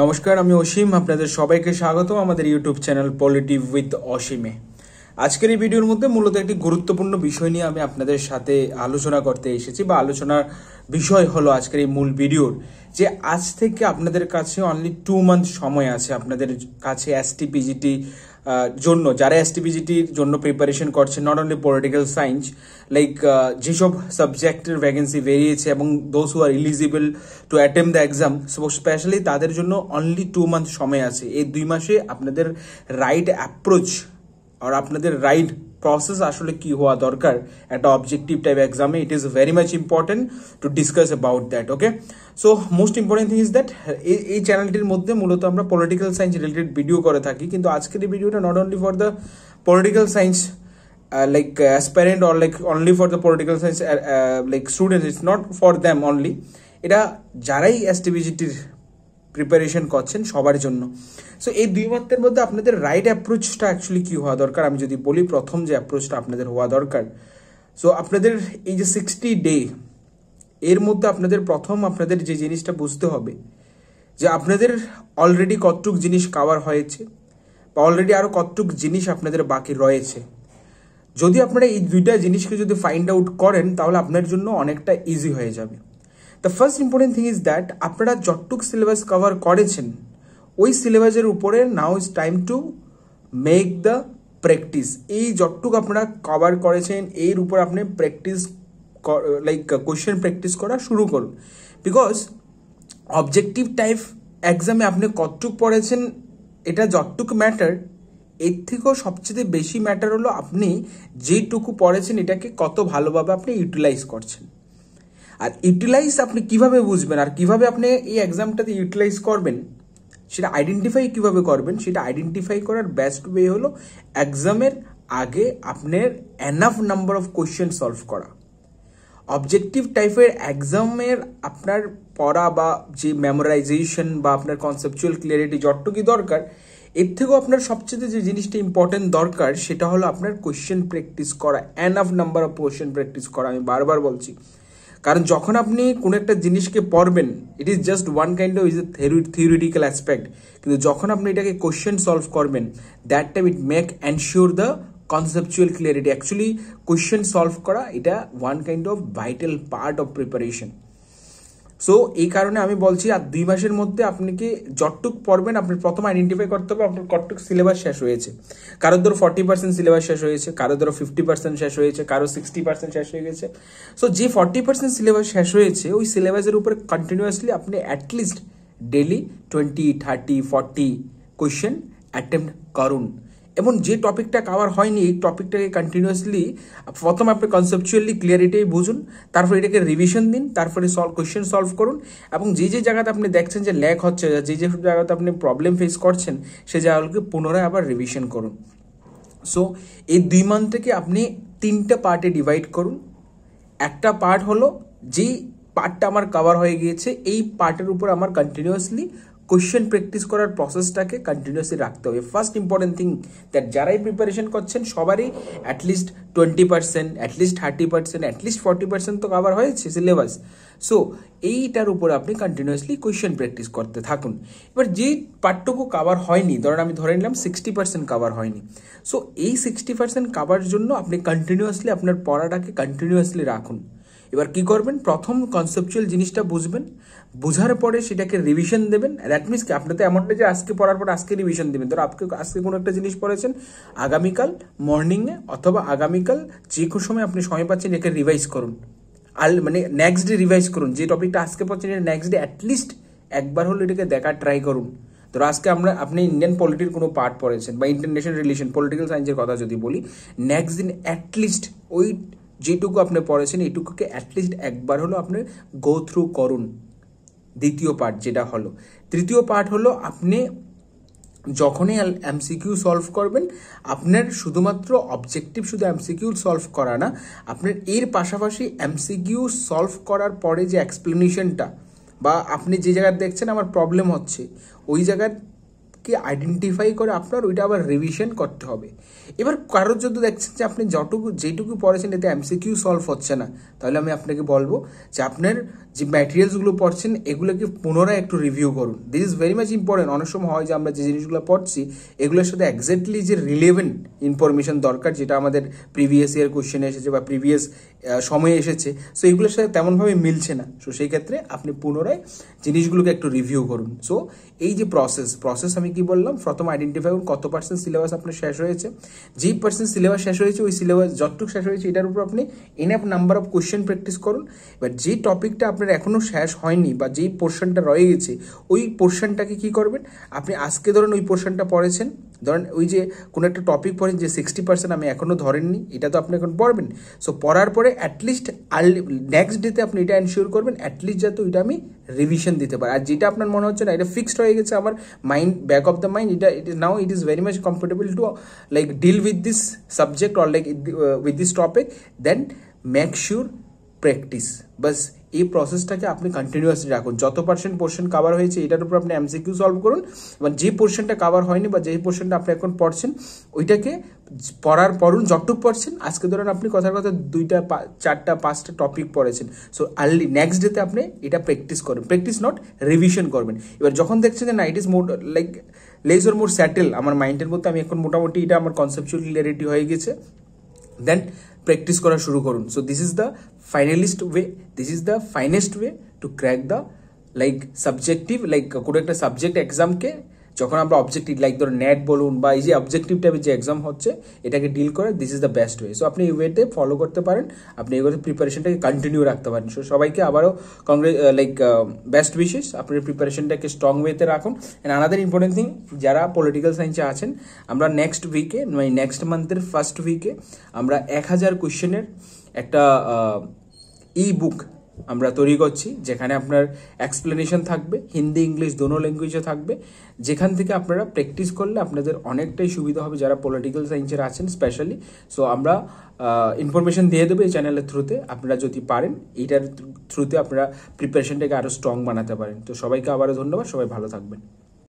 নমস্কার, আমি অসীম। আপনাদের সবাইকে স্বাগত আমাদের ইউটিউব চ্যানেল পলিটি উইথ অসীমে। আজকের এই ভিডিওর মধ্যে মূলত একটি গুরুত্বপূর্ণ বিষয় নিয়ে আমি আপনাদের সাথে আলোচনা করতে এসেছি, বা আলোচনার বিষয় হলো আজকের এই মূল ভিডিওর, যে আজ থেকে আপনাদের কাছে অনলি 2 মান্থ সময় আছে আপনাদের কাছে এসটিপিজিটি জন্য, যারা এসটিপিজিটির জন্য প্রিপারেশন করছে, not only political science, like যেসব সাবজেক্টের ভ্যাকেন্সি বেরিয়েছে এবং those who are eligible to attempt the exam, specially তাদের জন্য অনলি 2 মান্থ সময় আছে। এই 2 মাসে আপনাদের রাইট অ্যাপ্রোচ আর আপনাদের রাইট প্রসেস আসলে কি হওয়া দরকার একটা অবজেক্টিভ টাইপ এক্সামে, ইট is very much important to discuss about that. Okay, so most important thing is that এই চ্যানেলটির মধ্যে মূলত আমরা পলিটিক্যাল সায়েন্স রিলেটেড ভিডিও করে থাকি, কিন্তু আজকের এই ভিডিওটা not only for the political science like aspirant or like only for the political science like students, it's not for them only, এটা যারাই এসটিপিজিটির প্রিপারেশন করছেন সবার জন্য। সো এই 2 মাসের মধ্যে আপনাদের রাইট অ্যাপ্রোচটা অ্যাকচুয়ালি কি হওয়া দরকার আমি যদি বলি, প্রথম যে অ্যাপ্রোচটা আপনাদের হওয়া দরকার, সো আপনাদের এই যে 60 ডে এর মধ্যে আপনাদের প্রথম আপনাদের যে জিনিসটা বুঝতে হবে যে আপনাদের অলরেডি কতটুক জিনিস কভার হয়েছে বা অলরেডি আরও কতটুক জিনিস আপনাদের বাকি রয়েছে। যদি আপনারা এই 2টা জিনিসকে যদি ফাইন্ড আউট করেন তাহলে আপনার জন্য অনেকটা ইজি হয়ে যাবে। The first important thing is that আপনারা যতটুক সিলেবাস কভার করেছেন ওই সিলেবাসের উপরে now is time to make the practice. এই যতটুক আপনারা কভার করেছেন এর উপর আপনি প্র্যাকটিস লাইক কোয়েশ্চেন প্র্যাকটিস করা শুরু করুন, বিকজ অবজেক্টিভ টাইপ এক্সামে আপনি কতটুক পড়েছেন এটা যতটুক ম্যাটার, এর থেকেও সবচেয়ে বেশি ম্যাটার হলো আপনি যেটুকু পড়েছেন এটাকে কত ভালোভাবে আপনি ইউটিলাইজ করছেন। আর ইউটিলাইজ আপনি কিভাবে বুঝবেন আর কিভাবে আপনি এই এক্সামটাতে ইউটিলাইজ করবেন সেটা আইডেন্টিফাই কিভাবে করবেন, সেটা আইডেন্টিফাই করার বেস্ট ওয়ে হলো এক্সামের আগে আপনার enough number of question solve করা। অবজেক্টিভ টাইপের এক্সামের আপনার পড়া বা যে মেমোরাইজেশন বা আপনার কনসেপচুয়াল ক্লিয়ারিটি যতটুকু দরকার, এর থেকেও আপনার সবচেয়ে যে জিনিসটা ইম্পর্টেন্ট দরকার সেটা হলো আপনার কোয়েশ্চেন প্র্যাকটিস করা, enough number of question practice করা। আমি বারবার বলছি, কারণ যখন আপনি কোনো একটা জিনিসকে পড়বেন it is just one kind of is a theoretical aspect, কিন্তু যখন আপনি এটাকে কোয়েশ্চেন সলভ করবেন that time it make ensure the conceptual clarity. Actually question solve করা এটা one kind of vital part of preparation. So এই কারণে আমি বলছি আর 2 মাসের মধ্যে আপনাকে যতটুক পড়বেন আপনি প্রথম আইডেন্টিফাই করতে হবে আপনার কতটুক সিলেবাস শেষ হয়েছে। কারোর ধরো 40% সিলেবাস শেষ হয়েছে, কারোর ধরো 50% শেষ হয়েছে, কারো 60% শেষ হয়ে গেছে। সো যে 40% সিলেবাস শেষ হয়েছে ওই সিলেবাসের উপরে কন্টিনিউয়াসলি আপনি অ্যাটলিস্ট ডেলি 20, 30, 40 কোয়েশ্চেন অ্যাটেম্প্ট করুন, এবং যে টপিকটা কভার হয়নি এই টপিকটাকে কন্টিনিউয়াসলি প্রথম আপনি কনসেপচুয়ালি ক্লিয়ারিটি বুঝুন, তারপর এটাকে রিভিশন দিন, তারপরে কোয়েশ্চেন সলভ করুন, এবং যে যে জায়গাতে আপনি দেখছেন যে ল্যাক হচ্ছে, যে যে জায়গাতে আপনি প্রবলেম ফেস করছেন সেই জায়গাগুলোকে পুনরায় আবার রিভিশন করুন। সো এই 2 মান্থটাকে আপনি 3টা পার্টে ডিভাইড করুন। একটা পার্ট হলো যেই পার্টটা আমার কভার হয়ে গিয়েছে এই পার্টের উপর আমার কন্টিনিউয়াসলি কোয়েশ্চেন প্র্যাকটিস করার প্রসেসটাকে কন্টিনিউয়াসলি রাখতে হবে। ফার্স্ট ইম্পর্টেন্ট থিং দ্যাট যারাই প্রিপারেশন করছেন সবারই অ্যাটলিস্ট 20%, অ্যাটলিস্ট 30%, অ্যাটলিস্ট 40% তো কভার হয়েছে সিলেবাস। সো এইটার উপরে আপনি কন্টিনিউয়াসলি কোয়েশ্চেন প্র্যাকটিস করতে থাকুন। এবার যে পার্টটুকু কভার হয়নি, ধরেন আমি ধরে নিলাম 60% কভার হয়নি, সো এই 60% কভার জন্য আপনি কন্টিনিউয়াসলি আপনার পড়াটাকে কন্টিনিউয়াসলি রাখুন। এবার কি করবেন, প্রথম কনসেপচুয়াল জিনিসটা বুঝবেন, বুঝার পরে সেটাকে রিভিশন দেবেন। দ্যাট মিনস কি আপনি তো এমনটা যে আজকে পড়ার পর আজকে রিভিশন দেবেন, ধরো আজকে কোনো একটা জিনিস পড়েছেন, আগামীকাল মর্নিংয়ে অথবা আগামীকাল যে কোনো সময় আপনি সময় পাচ্ছেন একে রিভাইজ করুন, মানে নেক্সট ডে রিভাইজ করুন। যে টপিকটা আজকে পাচ্ছেন এটা নেক্সট ডে অ্যাটলিস্ট একবার হলো এটাকে দেখার ট্রাই করুন। ধরো আজকে আপনি ইন্ডিয়ান পলিটির কোনো পার্ট পড়েছেন বা ইন্টারন্যাশনাল রিলেশন পলিটিক্যাল সায়েন্সের কথা যদি বলি, নেক্সট দিন অ্যাটলিস্ট ওই যেটুকু আপনি পড়েছেন এইটুকুকে অ্যাটলিস্ট একবার হলো আপনি গো থ্রু করুন। দ্বিতীয় পার্ট যেটা হলো, তৃতীয় পার্ট হলো আপনি যখনই এমসিকিউ সলভ করবেন আপনার শুধুমাত্র অবজেক্টিভ শুধু এমসিকিউ সলভ করা না, আপনার এর পাশাপাশি এমসিকিউ সলভ করার পরে যে এক্সপ্লেনেশনটা বা আপনি যে জায়গায় দেখছেন আমার প্রবলেম হচ্ছে ওই জায়গার টপিককে আইডেন্টিফাই করে আপনার ওইটা আবার রিভিশন করতে হবে। এবার কারোর যদি দেখছেন যে আপনি যেটুকু পড়েছেন এতে এমসিকিউ সলভ হচ্ছে না, তাহলে আমি আপনাকে বলবো যে আপনার যে ম্যাটেরিয়ালসগুলো পড়ছেন এগুলোকে পুনরায় একটু রিভিউ করুন। This is very much important. অনেক সময় হয় যে আমরা যে জিনিসগুলো পড়ছি এগুলোর সাথে এক্স্যাক্টলি যে রিলেভেন্ট ইনফরমেশন দরকার, যেটা আমাদের প্রিভিয়াস ইয়ার কোশ্চেনে এসেছে বা প্রিভিয়াস সময়ে এসেছে, সো এগুলোর সাথে তেমনভাবে মিলছে না। সো সেই ক্ষেত্রে আপনি পুনরায় জিনিসগুলোকে একটু রিভিউ করুন। সো এই যে প্রসেস আমি কি বললাম, প্রথম আইডেন্টিফাই করুন কত পার্সেন্ট সিলেবাস আপনার শেষ হয়েছে। যেই পার্সেন্ট সিলেবাস শেষ হয়েছে ওই সিলেবাস যতটুকু শেষ হয়েছে এটার উপর আপনি enough number of question practice করুন। এবার যে টপিকটা আপনার এখনও শেষ হয়নি বা যেই পোর্শনটা রয়ে গেছে ওই পোর্শনটাকে কি করবেন, আপনি আজকে ধরেন ওই পোর্শনটা পড়েছেন, ধরেন ওই যে কোনো একটা টপিক পড়েন যে 60% আমি এখনও ধরেননি, এটা তো আপনি এখন পড়বেন। সো পড়ার পরে অ্যাটলিস্ট নেক্সট ডেতে আপনি এটা এনশিওর করবেন অ্যাটলিস্ট যাতে ওইটা আমি রিভিশন দিতে পারি। আর যেটা আপনার মনে হচ্ছে না এটা ফিক্সড হয়ে গেছে আমার mind, back of the mind, it is very much comfortable to like deal with this subject or like with this topic, then make sure practice. বাস এই প্রসেসটাকে আপনি কন্টিনিউয়াসলি রাখুন। যত পার্সেন্ট পোর্শন কাভার হয়েছে এটার উপর আপনি এমসিকিউ সলভ করুন, এবং যে পোর্শনটা কাভার হয়নি বা যেই পোর্শনটা আপনি এখন পড়ছেন ওইটাকে পড়ুন যতটুকু পড়ছেন। আজকে ধরেন আপনি কথার কথা 2টা 4টা 5টা টপিক পড়েছেন, সো আর্লি নেক্সট ডেতে আপনি এটা প্র্যাকটিস করবেন, প্র্যাকটিস নট রিভিশন করবেন। এবার যখন দেখছেন যে না it is more like less or more settle আমার মাইন্ডের মধ্যে, আমি এখন মোটামুটি এটা আমার কনসেপচুয়াল ক্লিয়ারিটি হয়ে গেছে, দেন প্র্যাকটিস করা শুরু করুন। So this is the finest way to crack the like subjective, like কোনো একটা সাবজেক্ট এক্সামকে যখন আমরা অবজেক্টিভ লাইক ধরুন নেট বলুন বা এই যে অবজেক্টিভ টাইপের যে এক্সাম হচ্ছে এটাকে ডিল করে, this is the best way. So আপনি এই ওয়েতে ফলো করতে পারেন, আপনি এগুলোতে প্রিপারেশনটাকে কন্টিনিউ রাখতে পারেন। সো সবাইকে আবারও বেস্ট উইশেস, আপনার প্রিপারেশনটাকে স্ট্রং ওয়েতে রাখুন। অ্যান্ড আনাদার ইম্পর্টেন্ট থিং, যারা পলিটিক্যাল সায়েন্সে আছেন, আমরা নেক্সট উইকে মানে নেক্সট মান্থের ফার্স্ট উইকে আমরা 1000 কোয়েশ্চেনের একটা ই বুক আমরা তৈরি করছি, যেখানে আপনার এক্সপ্লেনেশন থাকবে, হিন্দি ইংলিশ দোনো ল্যাঙ্গুয়েজে থাকবে, যেখান থেকে আপনারা প্র্যাকটিস করলে আপনাদের অনেকটাই সুবিধা হবে যারা পলিটিক্যাল সায়েন্সের আছেন স্পেশালি। সো আমরা ইনফরমেশন দিয়ে দেবো এই চ্যানেলের থ্রুতে, আপনারা যদি পারেন এইটার থ্রুতে আপনারা প্রিপারেশনটাকে আরও স্ট্রং বানাতে পারেন। তো সবাইকে আবারও ধন্যবাদ, সবাই ভালো থাকবেন।